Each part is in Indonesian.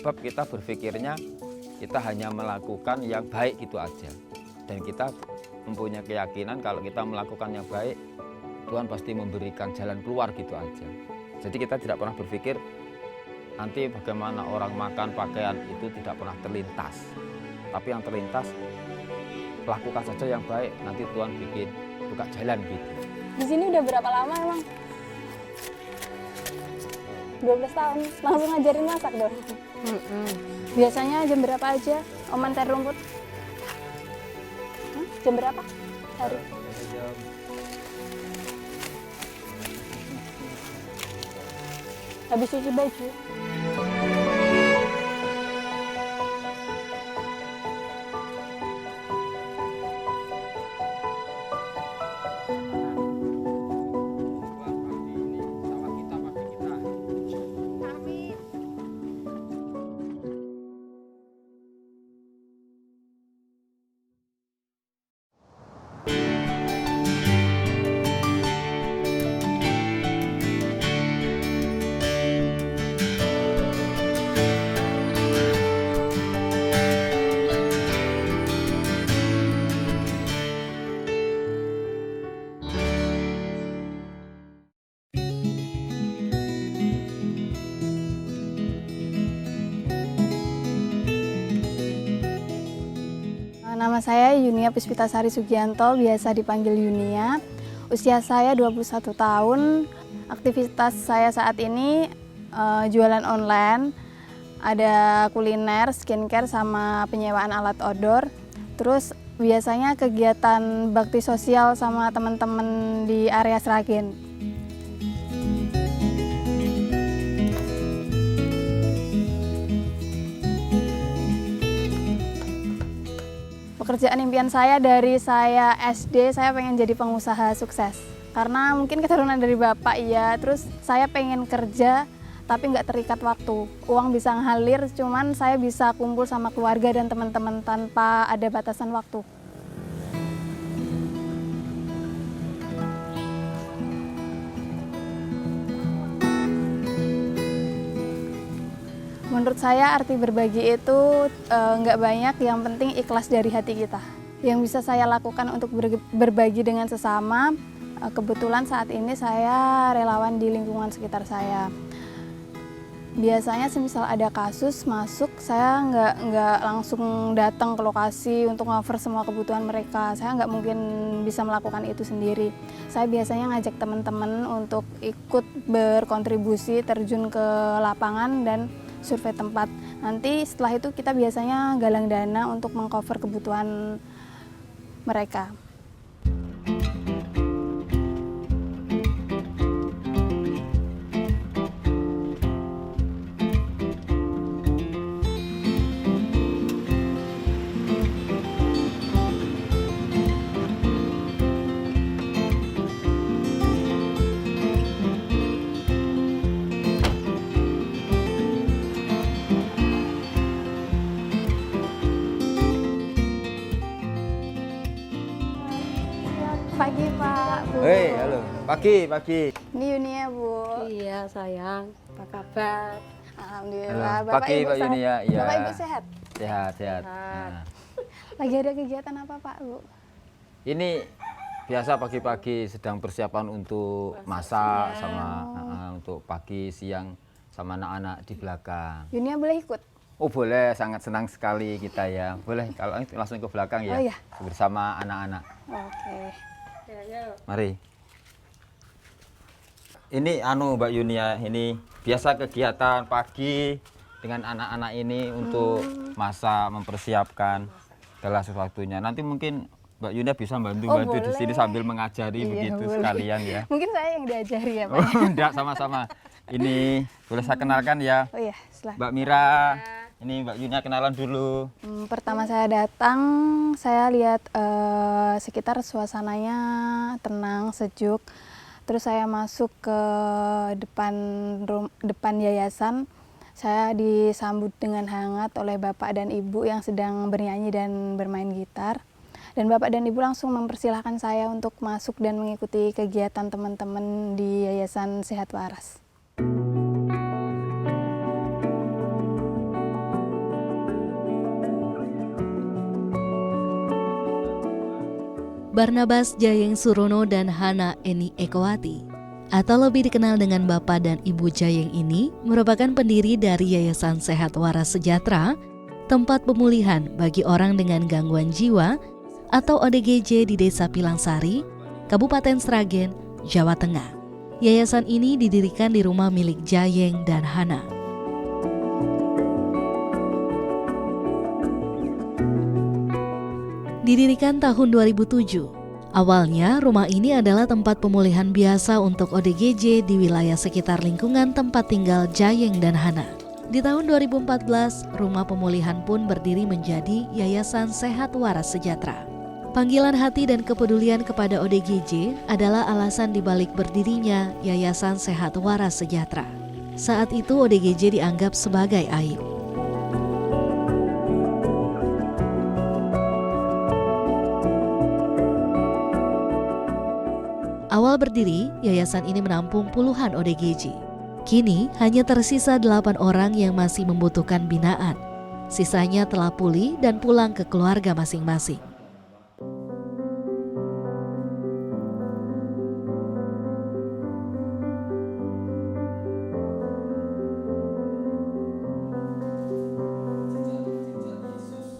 Sebab kita berpikirnya kita hanya melakukan yang baik gitu aja. Dan kita mempunyai keyakinan kalau kita melakukan yang baik, Tuhan pasti memberikan jalan keluar gitu aja. Jadi kita tidak pernah berpikir nanti bagaimana orang makan pakaian itu tidak pernah terlintas. Tapi yang terlintas, lakukan saja yang baik, nanti Tuhan bikin buka jalan gitu. Di sini udah berapa lama emang? 12 tahun, langsung ngajarin masak dong. Biasanya jam berapa aja Om antar rumput? Jam berapa hari? Habis cuci baju. Nama saya Yunia Puspitasari Sugianto, biasa dipanggil Yunia. Usia saya 21 tahun. Aktivitas saya saat ini jualan online, ada kuliner, skincare, sama penyewaan alat outdoor. Terus biasanya kegiatan bakti sosial sama teman-teman di area Sragen. Pekerjaan impian saya dari saya SD, saya pengen jadi pengusaha sukses. Karena mungkin keturunan dari bapak iya, terus saya pengen kerja tapi nggak terikat waktu. Uang bisa ngalir, cuman saya bisa kumpul sama keluarga dan teman-teman tanpa ada batasan waktu. Menurut saya arti berbagi itu nggak banyak, yang penting ikhlas dari hati kita. Yang bisa saya lakukan untuk berbagi dengan sesama, kebetulan saat ini saya relawan di lingkungan sekitar saya. Biasanya semisal ada kasus masuk, saya nggak langsung datang ke lokasi untuk cover semua kebutuhan mereka. Saya nggak mungkin bisa melakukan itu sendiri. Saya biasanya ngajak teman-teman untuk ikut berkontribusi, terjun ke lapangan dan survei tempat. Nanti setelah itu kita biasanya galang dana untuk mengcover kebutuhan mereka. Pagi Pak, Bu. Hei, halo. Pagi. Ini Yunia, Bu. Iya sayang, apa kabar? Alhamdulillah. Halo. Bapak Pagi, Ibu Pak sehat? Yunia. Iya. Bapak Ibu sehat? Sehat. Nah, Lagi ada kegiatan apa Pak, Bu? ini biasa pagi-pagi sedang persiapan untuk masak sama untuk pagi, siang sama anak-anak di belakang. Yunia boleh ikut? Oh boleh, sangat senang sekali kita ya. Boleh kalau itu langsung ke belakang ya, Oh, iya. bersama anak-anak. Oke. Mari. Ini Mbak Yunia, ini biasa kegiatan pagi dengan anak-anak ini untuk masak, mempersiapkan segala sesuatunya. Nanti mungkin Mbak Yunia bisa bantu-bantu di sini sambil mengajari begitu boleh. sekalian ya. Mungkin saya yang diajari ya Pak. Oh, enggak, sama-sama. Ini boleh saya kenalkan ya. Oh iya, silahkan. Mbak Mira, ini Mbak Yunia kenalan dulu. Pertama saya datang, saya lihat sekitar suasananya tenang, sejuk. Terus saya masuk ke depan yayasan. Saya disambut dengan hangat oleh Bapak dan Ibu yang sedang bernyanyi dan bermain gitar. Dan Bapak dan Ibu langsung mempersilahkan saya untuk masuk dan mengikuti kegiatan teman-teman di Yayasan Sehat Waras. Barnabas Jayeng Surono dan Hana Eni Ekowati, atau lebih dikenal dengan Bapak dan Ibu Jayeng ini, merupakan pendiri dari Yayasan Sehat Waras Sejahtera, tempat pemulihan bagi orang dengan gangguan jiwa atau ODGJ di Desa Pilangsari, Kabupaten Sragen, Jawa Tengah. Yayasan ini didirikan di rumah milik Jayeng dan Hana. Didirikan tahun 2007. Awalnya, rumah ini adalah tempat pemulihan biasa untuk ODGJ di wilayah sekitar lingkungan tempat tinggal Jayeng dan Hana. Di tahun 2014, rumah pemulihan pun berdiri menjadi Yayasan Sehat Waras Sejahtera. Panggilan hati dan kepedulian kepada ODGJ adalah alasan dibalik berdirinya Yayasan Sehat Waras Sejahtera. Saat itu ODGJ dianggap sebagai aib. Awal berdiri, yayasan ini menampung puluhan ODGJ. Kini hanya tersisa 8 orang yang masih membutuhkan binaan. Sisanya telah pulih dan pulang ke keluarga masing-masing.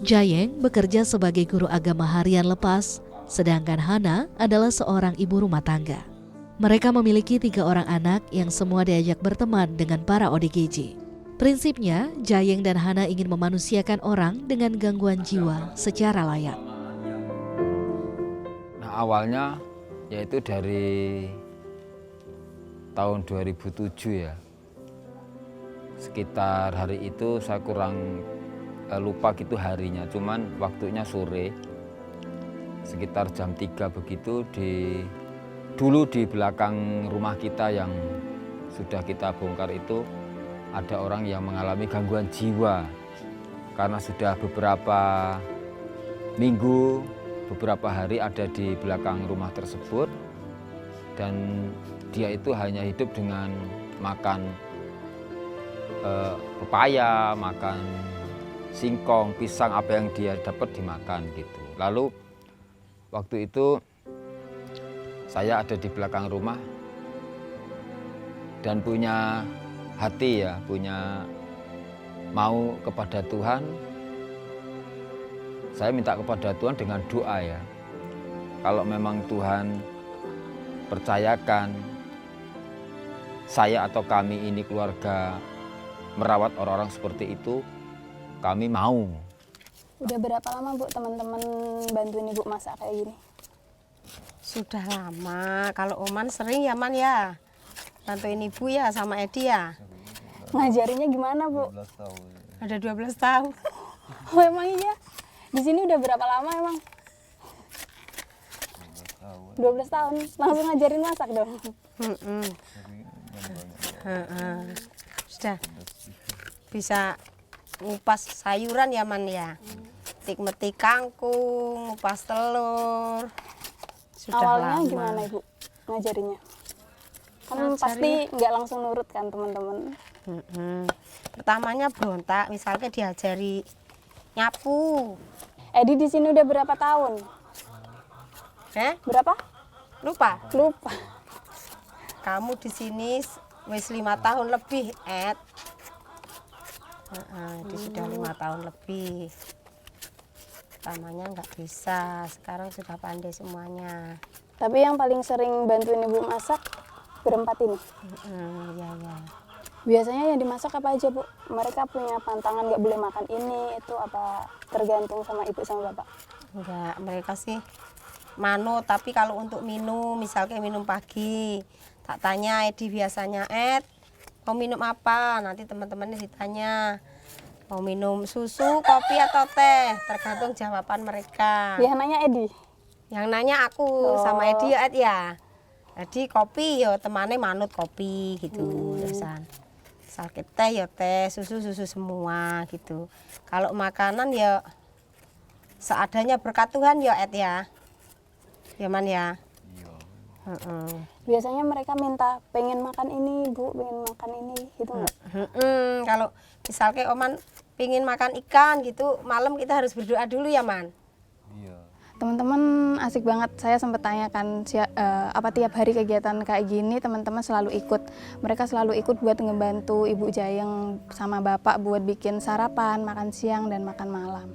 Jayeng bekerja sebagai guru agama harian lepas, sedangkan Hana adalah seorang ibu rumah tangga. Mereka memiliki 3 orang anak yang semua diajak berteman dengan para ODGJ. Prinsipnya, Jayeng dan Hana ingin memanusiakan orang dengan gangguan jiwa secara layak. Nah, awalnya yaitu dari tahun 2007 ya. Sekitar hari itu saya kurang lupa gitu harinya, cuman waktunya sore. Sekitar jam 3 begitu dulu di belakang rumah kita yang sudah kita bongkar itu ada orang yang mengalami gangguan jiwa karena sudah beberapa minggu, beberapa hari ada di belakang rumah tersebut dan dia itu hanya hidup dengan makan pepaya, makan singkong, pisang, apa yang dia dapat dimakan gitu. Lalu waktu itu saya ada di belakang rumah dan punya hati ya, punya mau kepada Tuhan. Saya minta kepada Tuhan dengan doa ya. Kalau memang Tuhan percayakan saya atau kami ini keluarga merawat orang-orang seperti itu, kami mau. Udah berapa lama Bu teman-teman bantuin Ibu masak kayak gini? Sudah lama. Kalau Oman sering ya Man ya. Bantuin Ibu ya sama Edi ya. Ngajarinya gimana Bu? 12 tahun. Ada 12 tahun. Oh emang iya? Di sini udah berapa lama emang? 12 tahun. Langsung ngajarin masak dong? Sudah. Bisa ngupas sayuran ya Man ya. Metik kangkung, ngupas telur. Sudah Awalnya lama. gimana Ibu ngajarinnya? Kan Ngajarinnya- pasti nggak langsung nurut kan teman-teman. Pertamanya berontak, misalnya diajari nyapu. Edi di sini udah berapa tahun? Berapa? Lupa. Lupa. Kamu di sini wis 5 tahun lebih, Ed. Dia sudah 5 tahun lebih. Pertamanya nggak bisa, sekarang sudah pandai semuanya. Tapi yang paling sering bantuin Ibu masak berempat ini. Ya. Biasanya yang dimasak apa aja Bu? Mereka punya pantangan nggak boleh makan ini, itu apa tergantung sama Ibu sama Bapak? Enggak, mereka sih manut, tapi kalau untuk minum, misalnya minum pagi, tak tanya Edi biasanya, Ed, mau minum apa? Nanti teman-temannya ditanya, mau minum susu, kopi atau teh, tergantung jawaban mereka. Ya nanya Edi. Yang nanya aku sama Edi ya, Ed ya. Edi kopi ya temannya manut kopi gitu, terusan. Sakit teh ya teh, susu semua gitu. Kalau makanan ya seadanya berkat Tuhan ya Ed ya. Ya Man ya. Biasanya mereka minta pengen makan ini Bu, pengen makan ini gitu nggak? Kalau misalnya Oman pingin makan ikan gitu, malam kita harus berdoa dulu ya Man. Iya. Teman-teman asik banget. Saya sempat tanyakan apa tiap hari kegiatan kayak gini teman-teman selalu ikut. Mereka selalu ikut buat ngebantu Ibu Jayeng sama Bapak buat bikin sarapan, makan siang dan makan malam.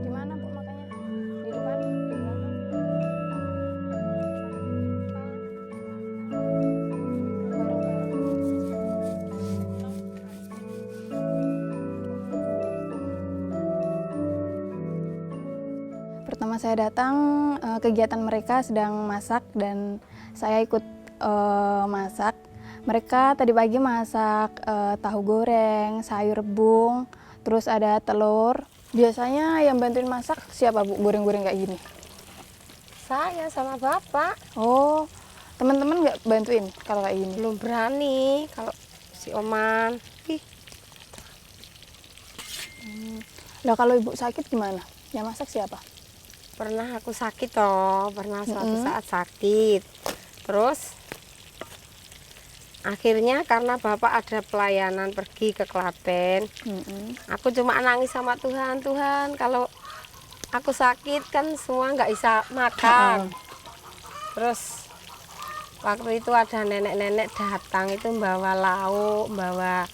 Di mana Bu makanya? Di depan? Di belakang? Pertama saya datang, kegiatan mereka sedang masak dan saya ikut masak. Mereka tadi pagi masak tahu goreng, sayur rebung, terus ada telur. Biasanya yang bantuin masak siapa Bu, goreng-goreng kayak gini? Saya sama bapak Oh, teman-teman nggak bantuin kalau kayak gini? belum berani kalau si Oman. Ih, Lah kalau Ibu sakit gimana? Yang masak siapa? pernah aku sakit toh, pernah suatu saat sakit. Terus akhirnya karena bapak ada pelayanan pergi ke Klaten, aku cuma nangis sama Tuhan, Tuhan kalau aku sakit kan semua nggak bisa makan. Terus waktu itu ada nenek-nenek datang itu bawa lauk, bawa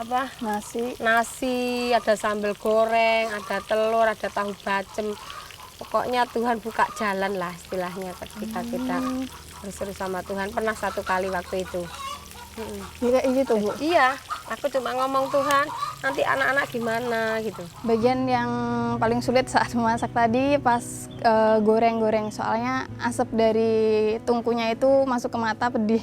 apa nasi, ada sambal goreng, ada telur, ada tahu bacem. Pokoknya Tuhan buka jalan lah istilahnya ketika kita berseru sama Tuhan. Pernah satu kali waktu itu. Kayak gitu Bu? Iya, aku cuma ngomong Tuhan, nanti anak-anak gimana gitu. Bagian yang paling sulit saat memasak tadi pas goreng-goreng, soalnya asap dari tungkunya itu masuk ke mata, pedih.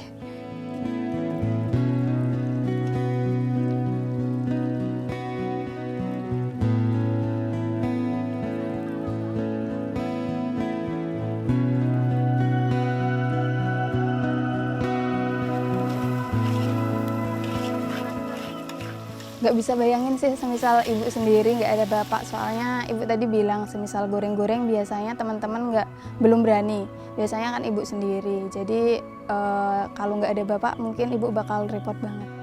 Nggak bisa bayangin sih semisal Ibu sendiri nggak ada Bapak, soalnya Ibu tadi bilang semisal goreng-goreng biasanya teman-teman belum berani, biasanya kan Ibu sendiri. Jadi kalau nggak ada Bapak mungkin Ibu bakal repot banget.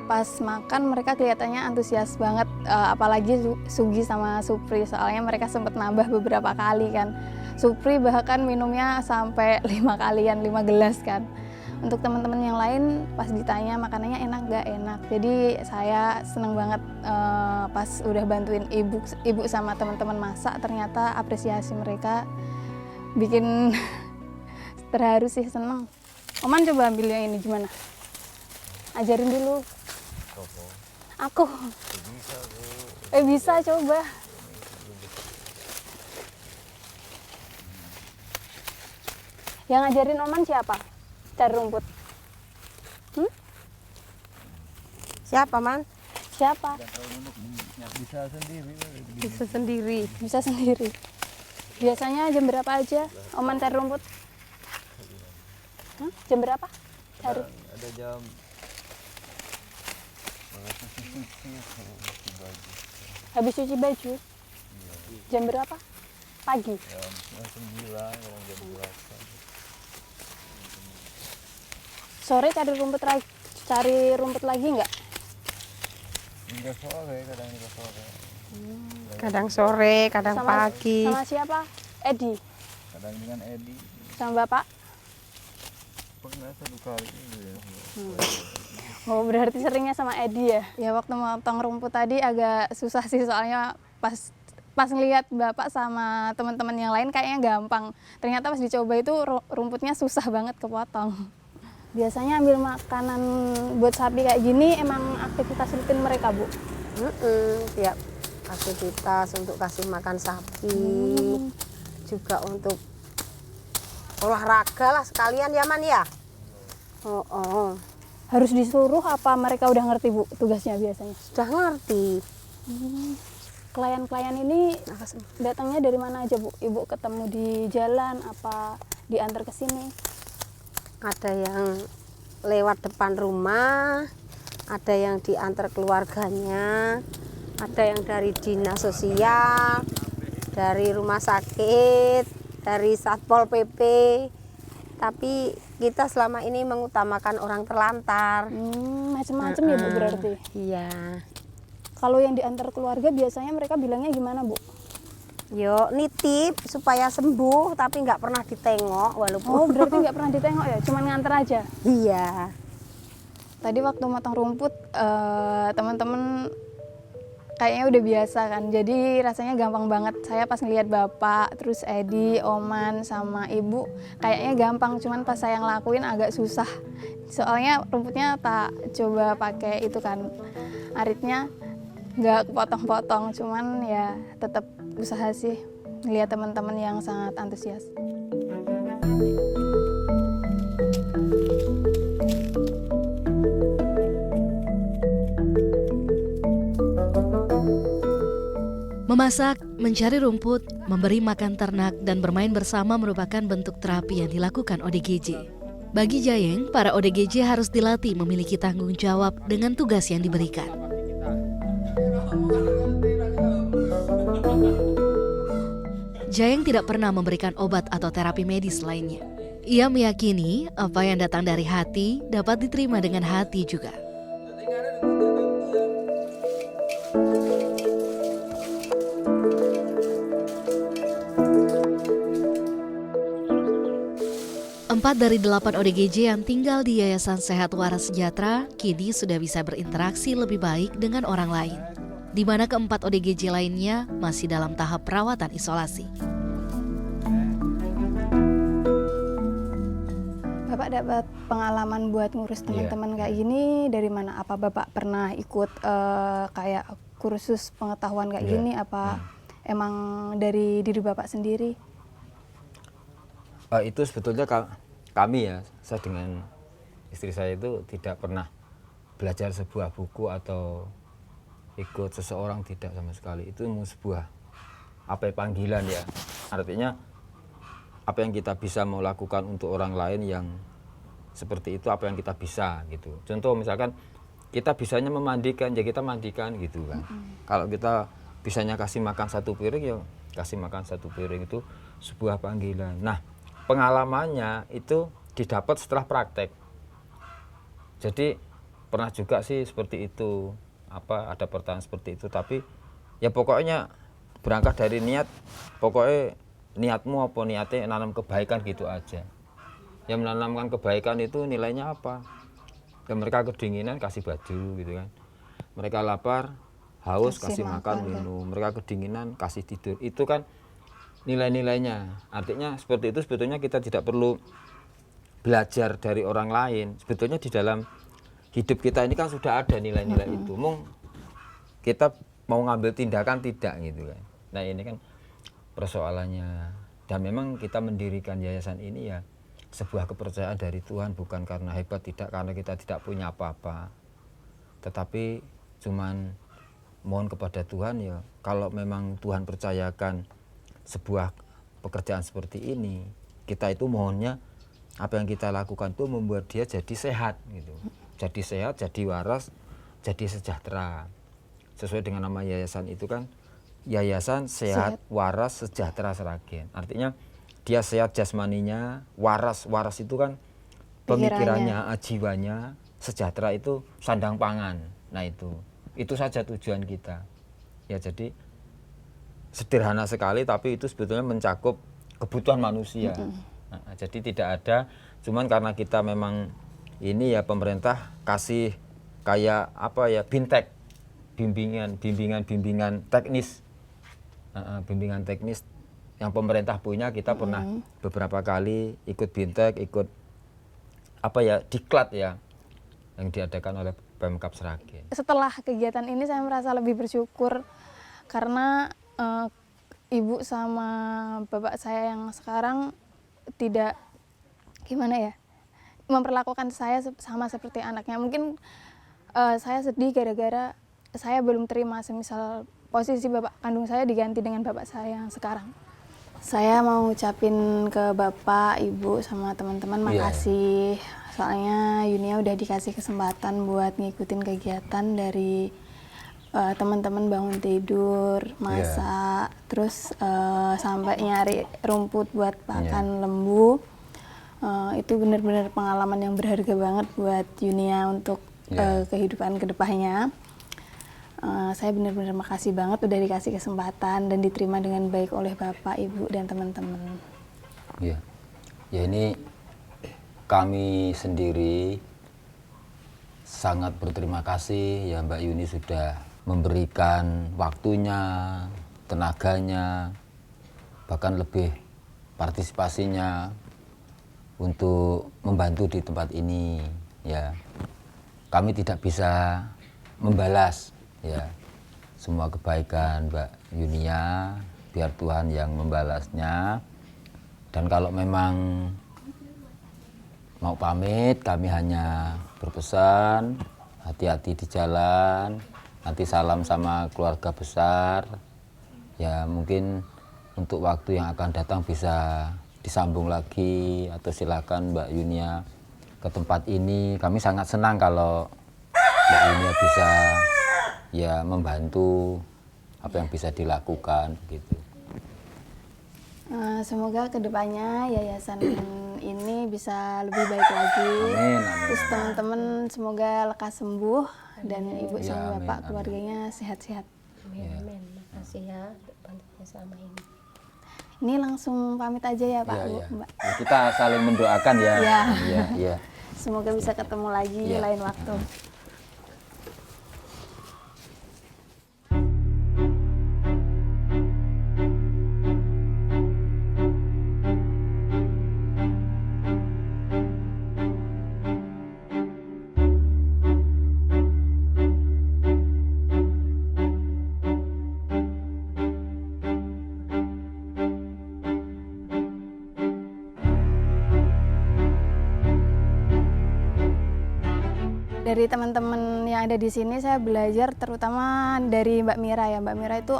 Pas makan mereka kelihatannya antusias banget, apalagi Sugi sama Supri, soalnya mereka sempat nambah beberapa kali kan. Supri bahkan minumnya sampai 5 kalian, 5 gelas kan. Untuk teman-teman yang lain pas ditanya makanannya enak nggak enak. Jadi saya seneng banget pas udah bantuin ibu sama teman-teman masak, ternyata apresiasi mereka bikin terharu sih, seneng. Oman coba ambil yang ini gimana? Ajarin dulu. Aku. Bisa coba. Yang ngajarin Oman siapa? Cari rumput. Siapa, Man? Siapa? Bisa sendiri. Bisa sendiri. Biasanya jam berapa aja Oman cari rumput? Jam berapa? Cari. Ada jam Habis cuci baju? Jam berapa? Pagi? jam 9, jam 12. Sore cari rumput lagi nggak? Hingga sore, kadang hingga sore. Kadang sore, kadang pagi. Sama siapa? Edi? Kadang dengan Edi. Sama Bapak? Pernah 1 kali ya. Oh, berarti seringnya sama Edi ya? Ya waktu motong rumput tadi agak susah sih, soalnya pas ngelihat Bapak sama teman-teman yang lain kayaknya gampang. Ternyata pas dicoba itu rumputnya susah banget kepotong. Biasanya ambil makanan buat sapi kayak gini emang aktivitas rutin mereka, Bu? Tiap aktivitas untuk kasih makan sapi, juga untuk olahraga lah sekalian ya, Man ya? Harus disuruh apa mereka udah ngerti, Bu, tugasnya biasanya? Sudah ngerti. Klien-klien ini datangnya dari mana aja, Bu? Ibu ketemu di jalan apa diantar ke sini? Ada yang lewat depan rumah, ada yang diantar keluarganya, ada yang dari dinas sosial, dari rumah sakit, dari Satpol PP. Tapi kita selama ini mengutamakan orang terlantar. Macam-macam ya Bu berarti. Iya. Kalau yang diantar keluarga biasanya mereka bilangnya gimana Bu? Yo nitip supaya sembuh, tapi nggak pernah ditengok walaupun. Oh berarti nggak pernah ditengok ya, cuman nganter aja. Iya. Tadi waktu motong rumput teman-teman kayaknya udah biasa kan, jadi rasanya gampang banget. Saya pas ngeliat bapak, terus Edi, Oman, sama ibu kayaknya gampang, cuman pas saya ngelakuin agak susah. Soalnya rumputnya tak coba pakai itu kan, aritnya nggak kepotong-potong, cuman ya tetap usaha sih. Ngeliat teman-teman yang sangat antusias. Memasak, mencari rumput, memberi makan ternak, dan bermain bersama merupakan bentuk terapi yang dilakukan ODGJ. Bagi Jayeng, para ODGJ harus dilatih memiliki tanggung jawab dengan tugas yang diberikan. Jayeng tidak pernah memberikan obat atau terapi medis lainnya. Ia meyakini apa yang datang dari hati dapat diterima dengan hati juga. Empat dari 8 ODGJ yang tinggal di Yayasan Sehat Waras Sejahtera kini sudah bisa berinteraksi lebih baik dengan orang lain, di mana keempat ODGJ lainnya masih dalam tahap perawatan isolasi. Bapak dapat pengalaman buat ngurus teman-teman kayak gini dari mana? Apa Bapak pernah ikut kayak kursus pengetahuan kayak gini? Apa emang dari diri Bapak sendiri? Itu sebetulnya kami ya, saya dengan istri saya itu tidak pernah belajar sebuah buku atau ikut seseorang, tidak sama sekali. Itu sebuah panggilan ya. Artinya apa yang kita bisa mau lakukan untuk orang lain yang seperti itu, apa yang kita bisa gitu. Contoh misalkan kita bisanya memandikan, ya kita mandikan gitu kan. Kalau kita bisanya kasih makan satu piring, ya kasih makan satu piring, itu sebuah panggilan. Nah, pengalamannya itu didapat setelah praktek. Jadi pernah juga sih seperti itu, ada pertanyaan seperti itu, tapi ya pokoknya berangkat dari niat, pokoknya niatmu apa, niatnya nanam kebaikan gitu aja. Yang menanamkan kebaikan itu nilainya apa? Ya mereka kedinginan kasih baju gitu kan, mereka lapar haus kasih makan minum, mereka kedinginan kasih tidur. Itu kan nilai-nilainya. Artinya seperti itu sebetulnya kita tidak perlu belajar dari orang lain. Sebetulnya di dalam hidup kita ini kan sudah ada nilai-nilai itu. Kita mau ngambil tindakan tidak gitu kan. Nah ini kan persoalannya. Dan memang kita mendirikan yayasan ini ya sebuah kepercayaan dari Tuhan, bukan karena hebat, tidak karena kita tidak punya apa-apa. Tetapi cuman mohon kepada Tuhan ya, kalau memang Tuhan percayakan sebuah pekerjaan seperti ini, kita itu mohonnya apa yang kita lakukan itu membuat dia jadi sehat gitu. Jadi sehat, jadi waras, jadi sejahtera. Sesuai dengan nama yayasan itu kan, Yayasan Sehat Waras Sejahtera Sragen. Artinya dia sehat jasmaninya, waras itu kan pemikirannya, jiwanya, sejahtera itu sandang pangan. Nah itu saja tujuan kita. Ya jadi sederhana sekali, tapi itu sebetulnya mencakup kebutuhan manusia. Nah, jadi tidak ada, cuman karena kita memang ini ya pemerintah kasih kayak bintek, bimbingan teknis, bimbingan teknis yang pemerintah punya. Kita pernah beberapa kali ikut bintek, ikut diklat ya yang diadakan oleh Pemkab Sragen. Setelah kegiatan ini saya merasa lebih bersyukur karena ibu sama bapak saya yang sekarang tidak memperlakukan saya sama seperti anaknya. Mungkin saya sedih gara-gara saya belum terima semisal posisi bapak kandung saya diganti dengan bapak saya yang sekarang. Saya mau ucapin ke bapak, ibu sama teman-teman makasih Soalnya Yunia udah dikasih kesempatan buat ngikutin kegiatan dari teman-teman bangun tidur, masak, terus sampai nyari rumput buat pakan lembu. Itu benar-benar pengalaman yang berharga banget buat Yunia untuk kehidupan kedepannya. Saya benar-benar makasih banget udah dikasih kesempatan dan diterima dengan baik oleh Bapak, Ibu, dan teman-teman. Ya, ini kami sendiri sangat berterima kasih ya Mbak Yuni sudah memberikan waktunya, tenaganya, bahkan lebih partisipasinya untuk membantu di tempat ini. Ya, kami tidak bisa membalas ya semua kebaikan Mbak Yunia, biar Tuhan yang membalasnya. Dan kalau memang mau pamit, kami hanya berpesan hati-hati di jalan, nanti salam sama keluarga besar. Ya mungkin untuk waktu yang akan datang bisa disambung lagi, atau silakan Mbak Yunia ke tempat ini. Kami sangat senang kalau Mbak Yunia bisa ya membantu apa yang bisa dilakukan gitu. Semoga kedepannya yayasan ini bisa lebih baik lagi. Amin, amin. Terus teman-teman semoga lekas sembuh dan ibu Ya, sama amin, bapak amin. keluarganya sehat-sehat. Amin. Makasih ya untuk bantuannya selama ini. Ini langsung pamit aja ya Pak, Ya, Bu, ya. Mbak. Kita saling mendoakan ya. Ya. Iya, iya. Semoga bisa ketemu lagi Ya. lain waktu. Dari teman-teman yang ada di sini saya belajar terutama dari Mbak Mira ya. Mbak Mira itu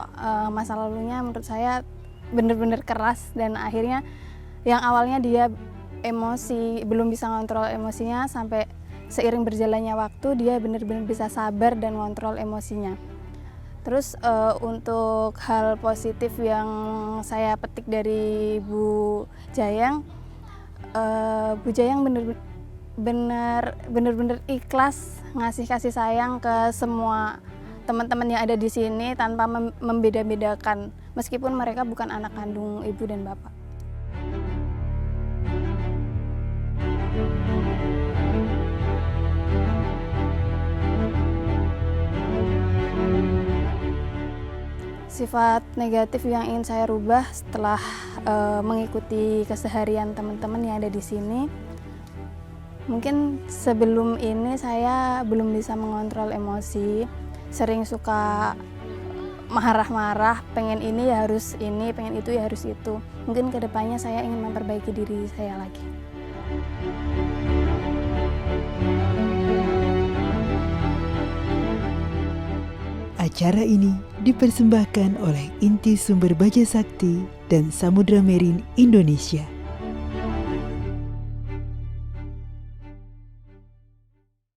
masa lalunya menurut saya benar-benar keras dan akhirnya yang awalnya dia emosi, belum bisa ngontrol emosinya, sampai seiring berjalannya waktu dia benar-benar bisa sabar dan ngontrol emosinya. Terus untuk hal positif yang saya petik dari Bu Jayang, Bu Jayang benar-benar ikhlas ngasih kasih sayang ke semua teman-teman yang ada di sini tanpa membeda-bedakan, meskipun mereka bukan anak kandung ibu dan bapak. Sifat negatif yang ingin saya rubah setelah mengikuti keseharian teman-teman yang ada di sini, mungkin sebelum ini saya belum bisa mengontrol emosi, sering suka marah-marah, pengen ini ya harus ini, pengen itu ya harus itu. Mungkin kedepannya saya ingin memperbaiki diri saya lagi. Acara ini dipersembahkan oleh Inti Sumber Baja Sakti dan Samudra Marine Indonesia.